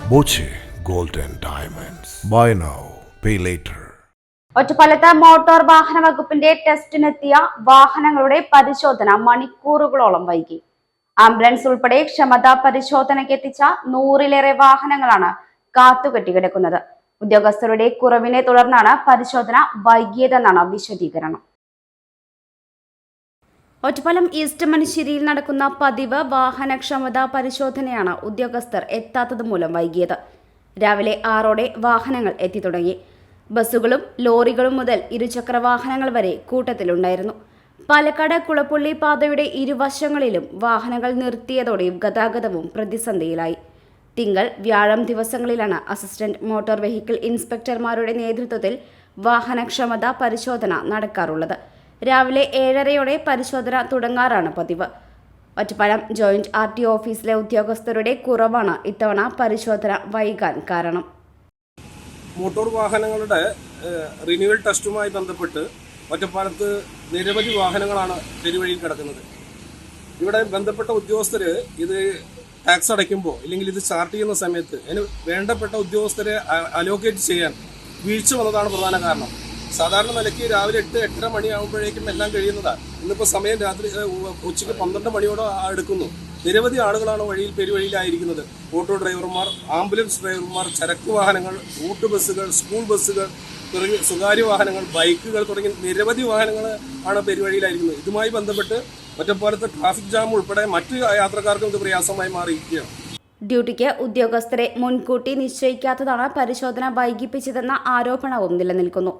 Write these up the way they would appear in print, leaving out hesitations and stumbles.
Boche gold and diamonds. Buy now pay later. ഒറ്റപ്പാലത്ത് motor വാഹന വകുപ്പിന്റെ ടെസ്റ്റിനെത്തിയ വാഹനങ്ങളുടെ പരിശോധന മണിക്കൂറുകളോളം വൈകി. ആംബുലൻസ് ഉൾപ്പെടെ ക്ഷമതാ പരിശോധനയ്ക്ക് എത്തിച്ച 100-ലേറെ വാഹനങ്ങളാണ് കാത്തുകെട്ടിക്കിടക്കുന്നത്. ഉദ്യോഗസ്ഥരുടെ കുറവിനെ തുടർന്നാണ് പരിശോധന വൈകിയതെന്നാണ് വിശദീകരണം. ഒറ്റപ്പാലം ഈസ്റ്റ് മനുശ്ശേരിയിൽ നടക്കുന്ന പതിവ് വാഹനക്ഷമതാ പരിശോധനയാണ് ഉദ്യോഗസ്ഥർ എത്താത്തത് മൂലം വൈകിയത്. രാവിലെ 6ഓടെ വാഹനങ്ങൾ എത്തിത്തുടങ്ങി. ബസ്സുകളും ലോറികളും മുതൽ ഇരുചക്ര വാഹനങ്ങൾ വരെ കൂട്ടത്തിലുണ്ടായിരുന്നു. പാലക്കാട് കുളപ്പുള്ളി പാതയുടെ ഇരുവശങ്ങളിലും വാഹനങ്ങൾ നിർത്തിയതോടെയും ഗതാഗതവും പ്രതിസന്ധിയിലായി. തിങ്കൾ, വ്യാഴം ദിവസങ്ങളിലാണ് അസിസ്റ്റന്റ് മോട്ടോർ വെഹിക്കിൾ ഇൻസ്പെക്ടർമാരുടെ നേതൃത്വത്തിൽ വാഹനക്ഷമതാ പരിശോധന നടക്കാറുള്ളത്. രാവിലെ 7:30യോടെ പരിശോധന തുടങ്ങാറാണ് പതിവ്. ഒറ്റപ്പാലം ജോയിന്റ് RTO ഓഫീസിലെ ഉദ്യോഗസ്ഥരുടെ കുറവാണ് ഇത്തവണ പരിശോധന വൈകാൻ കാരണം. മോട്ടോർ വാഹനങ്ങളുടെ റിന്യൂവൽ ടെസ്റ്റുമായി ബന്ധപ്പെട്ട് ഒറ്റപ്പാലത്ത് നിരവധി വാഹനങ്ങളാണ് പെരുവഴിയിൽ കിടക്കുന്നത്. ഇവിടെ ബന്ധപ്പെട്ട ഉദ്യോഗസ്ഥർ ഇത് ടാക്സ് അടയ്ക്കുമ്പോൾ ഇല്ലെങ്കിൽ ഇത് സ്റ്റാർട്ട് ചെയ്യുന്ന സമയത്ത് അതിന് വേണ്ടപ്പെട്ട ഉദ്യോഗസ്ഥരെ അലോക്കേറ്റ് ചെയ്യാൻ വീഴ്ച വന്നതാണ് പ്രധാന കാരണം. സാധാരണ നിലയ്ക്ക് രാവിലെ 8-8:30 മണിയാകുമ്പോഴേക്കും എല്ലാം കഴിയുന്നതാണ്. ഇന്നിപ്പോൾ സമയം രാത്രി ഉച്ചയ്ക്ക് 12 മണിയോടെ എടുക്കുന്നു. നിരവധി ആളുകളാണ് പെരുവഴിയിലായിരിക്കുന്നത്. ഓട്ടോ ഡ്രൈവർമാർ, ആംബുലൻസ് ഡ്രൈവർമാർ, ചരക്ക് വാഹനങ്ങൾ, റൂട്ട് ബസ്സുകൾ, സ്കൂൾ ബസ്സുകൾ തുടങ്ങി സ്വകാര്യ വാഹനങ്ങൾ, ബൈക്കുകൾ തുടങ്ങി നിരവധി വാഹനങ്ങൾ ആണ് പെരുവഴിയിലായിരിക്കുന്നത്. ഇതുമായി ബന്ധപ്പെട്ട് ഒറ്റപ്പാലത്ത് ട്രാഫിക് ജാം ഉൾപ്പെടെ മറ്റ് യാത്രക്കാർക്കും ഇത് പ്രയാസമായി മാറിയിരിക്കുകയാണ്. ഡ്യൂട്ടിക്ക് ഉദ്യോഗസ്ഥരെ മുൻകൂട്ടി നിശ്ചയിക്കാത്തതാണ് പരിശോധന വൈകിപ്പിച്ചതെന്ന ആരോപണവും നിലനിൽക്കുന്നു.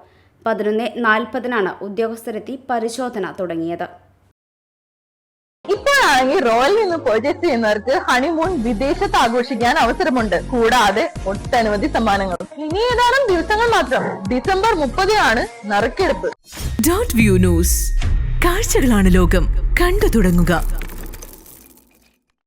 11:40 ഉദ്യോഗസ്ഥരെത്തി പരിശോധന തുടങ്ങിയത്. ഇപ്പോഴാണെങ്കിൽ റോയൽ നിന്ന് പർച്ചേസ് ചെയ്യുന്നവർക്ക് ഹണിമൂൺ വിദേശത്ത് ആഘോഷിക്കാൻ അവസരമുണ്ട്. കൂടാതെ ഒട്ടനവധി സമ്മാനങ്ങളും. ഇനി ഏതാനും ദിവസങ്ങൾ മാത്രം. ഡിസംബർ 30 നറുക്കെടുപ്പ്. Dot view news. കാഴ്ചകളാണ് ലോകം. കണ്ടു തുടങ്ങുക.